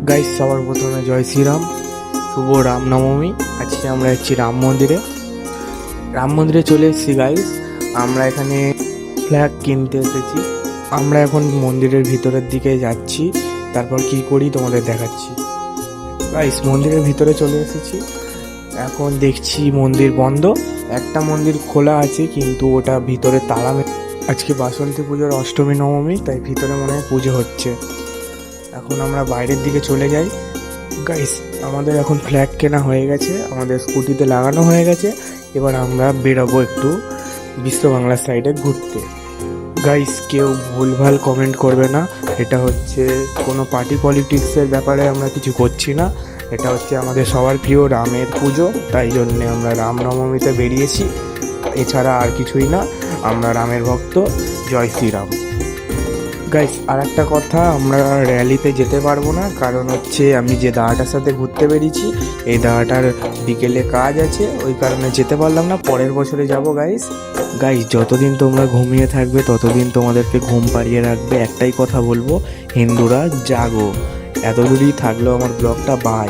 Guys, সবার প্রথমে জয় শ্রীরাম, শুভ রামনবমী। আজকে আমরা যাচ্ছি রাম মন্দিরে চলে এসেছি গাইস। আমরা এখানে ফ্ল্যাগ কিনতে এসেছি। আমরা এখন মন্দিরের ভিতরের দিকে যাচ্ছি, তারপর কি করি তোমাদের দেখাচ্ছি। গাইস, মন্দিরের ভিতরে চলে এসেছি। এখন দেখছি মন্দির বন্ধ, একটা মন্দির খোলা আছে কিন্তু ওটা ভিতরে তালা আজকে বাসন্তী পুজোর অষ্টমী নবমী, তাই ভিতরে মনে হয় পুজো হচ্ছে। এখন আমরা বাইরের দিকে চলে যাই। গাইস, আমাদের এখন ফ্ল্যাগ কেনা হয়ে গেছে, আমাদের স্কুটিতে লাগানো হয়ে গেছে। এবার আমরা বেরোবো একটু বিশ্ব বাংলা সাইডে ঘুরতে। গাইস, কেউ ভুলভাল কমেন্ট করবে না, এটা হচ্ছে কোনো পার্টি পলিটিক্সের ব্যাপারে আমরা কিছু করছি না। এটা হচ্ছে আমাদের সবার প্রিয় রামের পুজো, তাই জন্যে আমরা রামনবমীতে বেরিয়েছি, এছাড়া আর কিছুই না। আমরা রামের ভক্ত। জয় শ্রীরাম। গাইস, আর একটা কথা, আমরা র্যালিতে যেতে পারবো না, কারণ হচ্ছে আমি যে দাদাটার সাথে ঘুরতে বেরিয়েছি, এই দাদাটার বিকেলে কাজ আছে, ওই কারণে যেতে পারলাম না। পরের বছরে যাব গাইস। যতদিন তোমরা ঘুমিয়ে থাকবে ততদিন তোমাদেরকে ঘুম পাড়িয়ে রাখবে। একটাই কথা বলবো, হিন্দুরা জাগো। এতদূরই থাকলো আমার ব্লগটা। বাই।